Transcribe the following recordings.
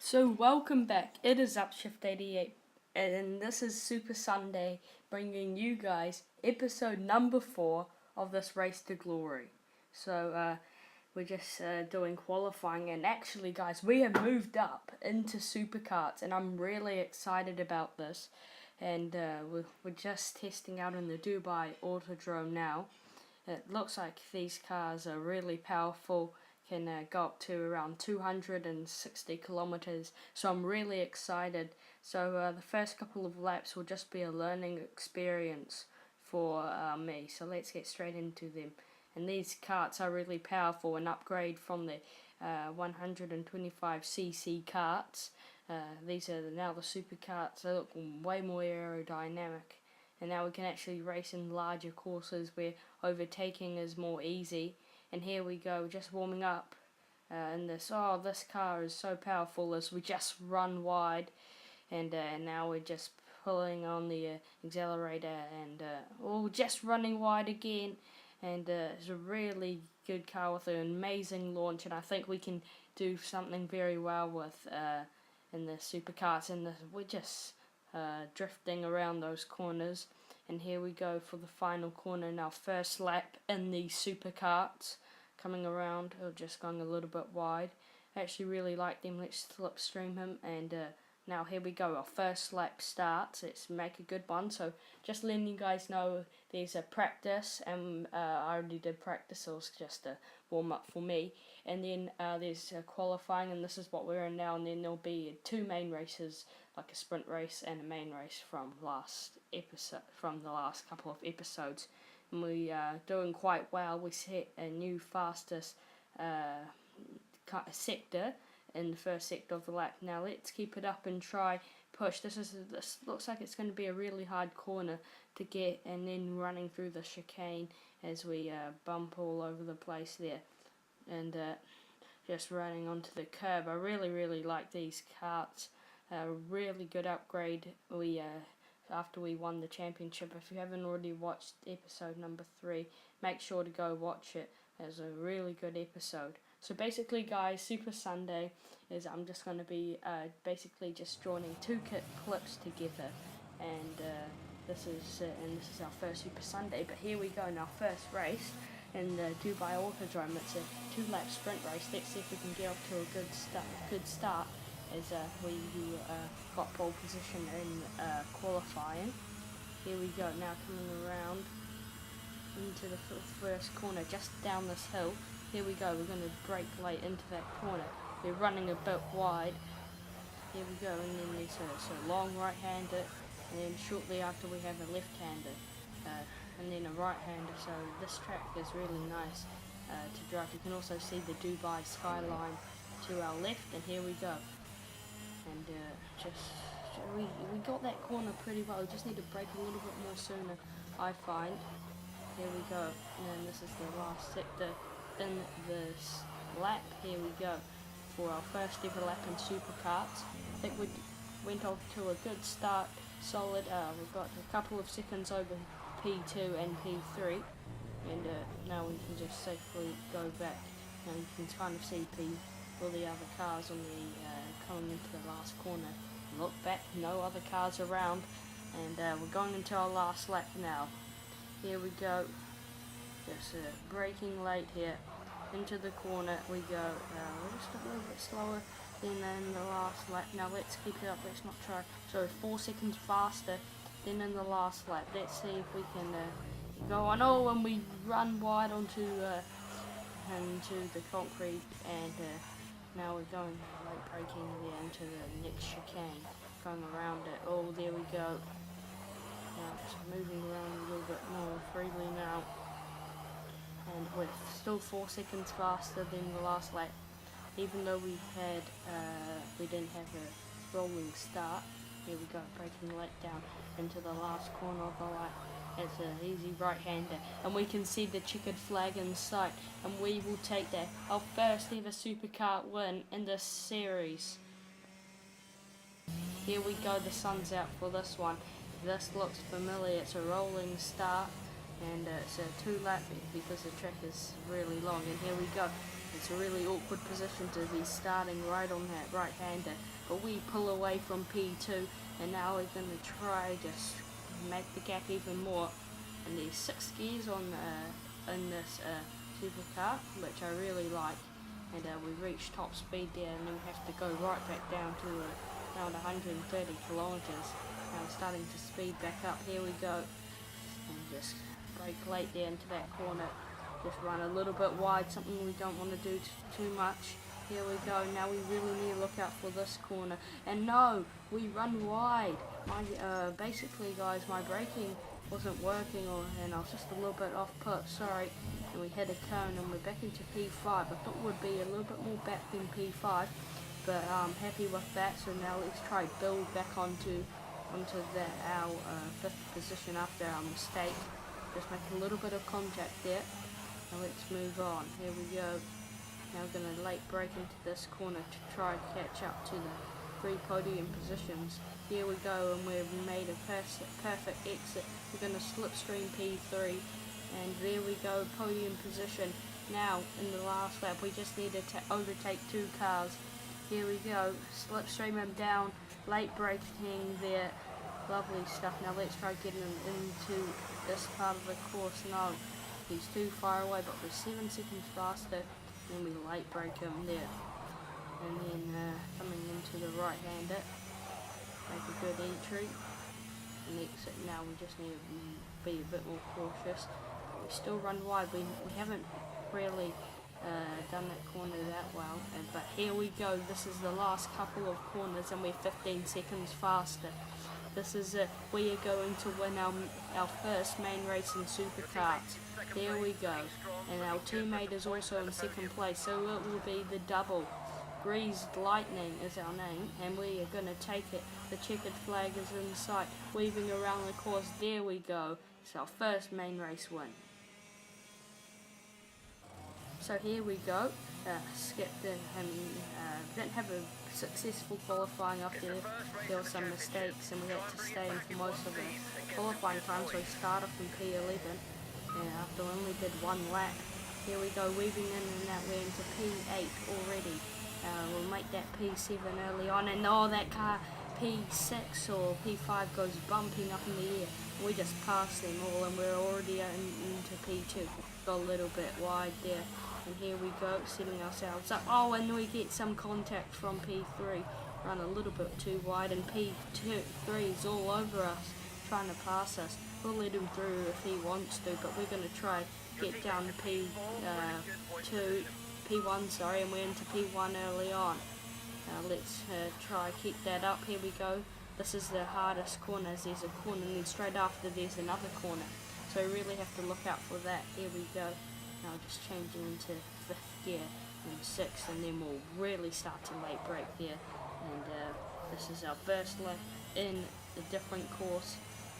So welcome back. It is Upshift88 and this is Super Sunday bringing you guys episode number 4 of this race to glory. So we're just doing qualifying, and actually guys, we have moved up into Super Karts and I'm really excited about this. And we're just testing out in the Dubai Autodrome now. It looks like these cars are really powerful, can go up to around 260 kilometers, so I'm really excited. So the first couple of laps will just be a learning experience for me, so let's get straight into them. And these karts are really powerful, an upgrade from the 125cc karts. These are now the super karts. They look way more aerodynamic, and now we can actually race in larger courses where overtaking is more easy. And here we go, just warming up. And this car is so powerful as we just run wide, and now we're just pulling on the accelerator and just running wide again. And it's a really good car with an amazing launch, and I think we can do something very well with in the supercars. And we're just drifting around those corners. And here we go for the final corner in our first lap in the supercars. Coming around, or just going a little bit wide. I actually really like them. Let's slipstream him, and now here we go. Our first lap starts. Let's make a good one. So just letting you guys know, there's a practice, and I already did practice, so it's just a warm up for me. And then there's qualifying, and this is what we're in now. And then there'll be 2 main races, like a sprint race and a main race from the last couple of episodes. And we are doing quite well. We set a new fastest sector in the first sector of the lap. Now let's keep it up and try push. This looks like it's going to be a really hard corner to get, and then running through the chicane as we bump all over the place there, and just running onto the curb. I really like these karts. Really good upgrade. After we won the championship. If you haven't already watched episode number 3, make sure to go watch it. It's a really good episode. So basically guys, Super Sunday is I'm just going to be basically just joining 2 clips together, and this is our first Super Sunday. But here we go in our first race in the Dubai Autodrome. It's a 2-lap sprint race. Let's see if we can get off to a good start. As we got pole position in qualifying. Here we go, now coming around into the first corner, just down this hill. Here we go, we're going to brake late into that corner. We're running a bit wide. Here we go, and then there's a long right-hander, and then shortly after we have a left-hander, and then a right-hander. So this track is really nice to drive. You can also see the Dubai skyline to our left, and here we go. And we got that corner pretty well. We just need to brake a little bit more sooner, I find. Here we go, and this is the last sector in this lap. Here we go for our first ever lap in supercars. I think we went off to a good start, solid. We've got a couple of seconds over P2 and P3, and now we can just safely go back, and you can kind of see all the other cars on the coming into the last corner. Look back, no other cars around, and we're going into our last lap now. Here we go, just braking late here into the corner we go. We're just a little bit slower than in the last lap. Now let's keep it up, let's not try. So 4 seconds faster than in the last lap. Let's see if we can go on. Oh, and we run wide onto into the concrete, and now we're going late braking there into the next chicane, going around it. Oh, there we go. Now it's moving around a little bit more freely now, and we're still 4 seconds faster than the last lap, even though we didn't have a rolling start. Here we go, braking late down into the last corner of the lap. It's an easy right-hander, and we can see the checkered flag in sight, and we will take that, our first ever supercar win in this series. Here we go, the sun's out for this one. This looks familiar. It's a rolling start, and it's a 2-lap because the track is really long. And here we go, It's a really awkward position to be starting right on that right-hander, but we pull away from P2, and now we're going to try just make the gap even more. And there's 6 gears on in this supercar, which I really like, and we reach top speed there, and then we have to go right back down to around 130 kilometers. Now we're starting to speed back up. Here we go, and just brake late there into that corner. Just run a little bit wide, something we don't want to do too much. Here we go. Now we really need to look out for this corner. And no, we run wide. Basically, guys, my braking wasn't working, and I was just a little bit off put. Sorry. And we hit a cone, and we're back into P5. I thought we'd be a little bit more back than P5, but I'm happy with that. So now let's try build back onto our 5th position after our mistake. Just make a little bit of contact there. Now let's move on. Here we go. Now we're going to late brake into this corner to try and catch up to the 3 podium positions. Here we go, and we've made a perfect exit. We're going to slipstream P3, and there we go, podium position. Now in the last lap we just need to overtake 2 cars. Here we go, slipstream him down, late braking there. Lovely stuff. Now let's try getting him into this part of the course. No, he's too far away, but we're 7 seconds faster, and we late brake him there. And then coming into the right-hander, make a good entry and exit. Now we just need to be a bit more cautious. We still run wide. We haven't really done that corner that well, but here we go. This is the last couple of corners, and we're 15 seconds faster. This is it. We are going to win our first main race in Supercarts. There we go. And our teammate is also in 2nd place, so it will be the double. Greased Lightning is our name, and we are going to take it. The checkered flag is in sight, weaving around the course. There we go. It's our first main race win. So here we go. Skipped in and didn't have a successful qualifying after there were some mistakes, and we had to stay in for most of the qualifying time, so we started from P11 after we only did 1 lap. Here we go, weaving in and out, we're into P8 already. We'll make that P7 early on, and that car P6 or P5 goes bumping up in the air. We just passed them all, and we're already into P2. Got a little bit wide there. And here we go, setting ourselves up. Oh, and we get some contact from P3. Run a little bit too wide, and P3 is all over us, trying to pass us. We'll let him through if he wants to, but we're going to try get down to P1, and we're into P1 early on. Let's try keep that up. Here we go. This is the hardest corner. There's a corner, and then straight after there's another corner. So we really have to look out for that. Here we go. Now just changing into 5th gear and 6th, and then we'll really start to late brake there. And this is our first lap in a different course,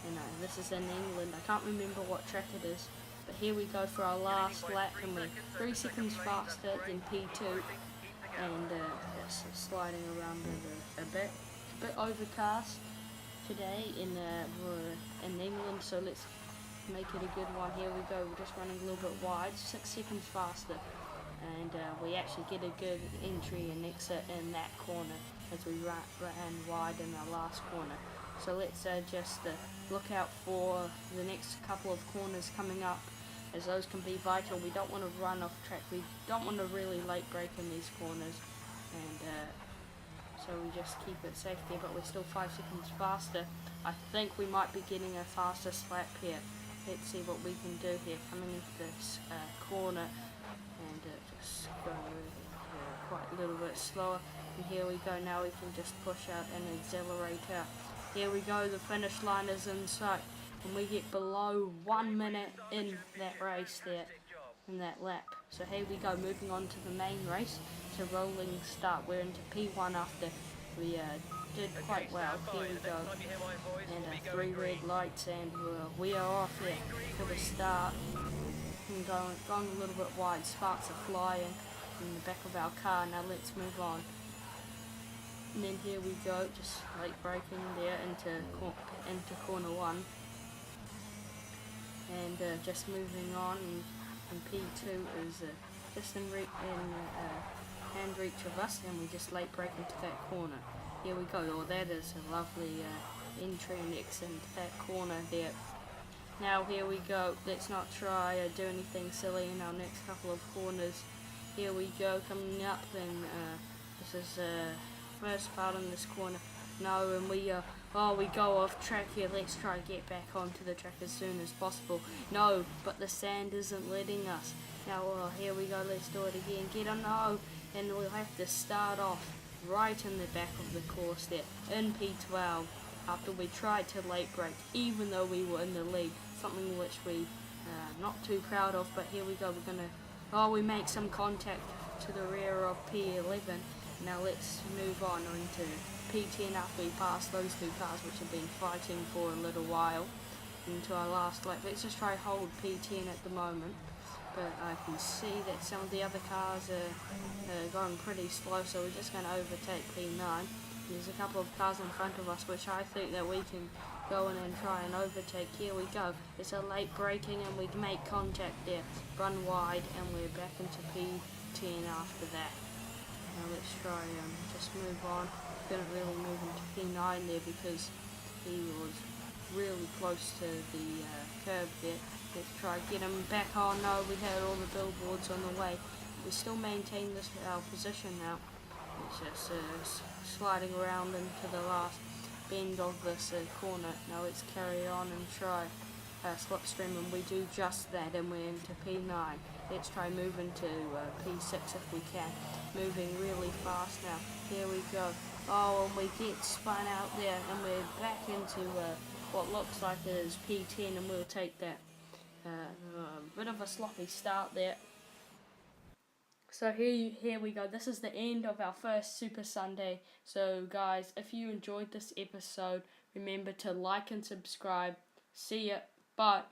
and this is in England. I can't remember what track it is, but here we go for our last lap, and we're 3 seconds faster than P2, and just sliding around a bit. It's a bit overcast today in England, so let's make it a good one. Here we go, we're just running a little bit wide, 6 seconds faster, and we actually get a good entry and exit in that corner as we ran wide in our last corner. So let's just look out for the next couple of corners coming up, as those can be vital. We don't want to run off track, we don't want to really late brake in these corners, and so we just keep it safe there, but we're still 5 seconds faster. I think we might be getting a faster lap here. Let's see what we can do here, coming into this corner, and just go quite a little bit slower. And here we go, now we can just push out and accelerate out. Here we go, the finish line is in sight, and we get below 1 minute in that race there, in that lap. So here we go, moving on to the main race. It's a rolling start. We're into P1 after we did quite well. Here we go, and 3 red lights, and we are off here for the start. And going a little bit wide, sparks are flying in the back of our car. Now let's move on. And then here we go, just late braking there into corner 1, and just moving on. And P2 is just in hand reach of us, and we just late brake into that corner. Here we go. Oh, that is a lovely entry and exit into that corner there. Now here we go. Let's not try do anything silly in our next couple of corners. Here we go, coming up, and this is first part in this corner. No, and we go off track here. Let's try to get back onto the track as soon as possible. No, but the sand isn't letting us. Now, here we go. Let's do it again. Get a no, and we'll have to start off right in the back of the course there in P12 after we tried to late brake, even though we were in the lead. Something which we not too proud of. But here we go. We're gonna we make some contact to the rear of P11. Now let's move on into P10 after we pass those two cars which have been fighting for a little while into our last lap. Let's just try hold P10 at the moment, but I can see that some of the other cars are going pretty slow, so we're just going to overtake P9. There's a couple of cars in front of us which I think that we can go in and try and overtake. Here we go. It's a late braking and we make contact there. Run wide and we're back into P10 after that. Now let's try and just move on. Couldn't really move into P9 there because he was really close to the curb there. Let's try to get him back. Oh no, we had all the billboards on the way. We still maintain our position now. It's just sliding around into the last bend of this corner. Now let's carry on and try slipstream, and we do just that, and we're into P9. Let's try moving to P6 if we can. Moving really fast now. Here we go. Oh, and we get spun out there, and we're back into what looks like it is P10, and we'll take that. Bit of a sloppy start there. So here we go. This is the end of our first Super Sunday. So guys, if you enjoyed this episode, remember to like and subscribe. See ya. Bye.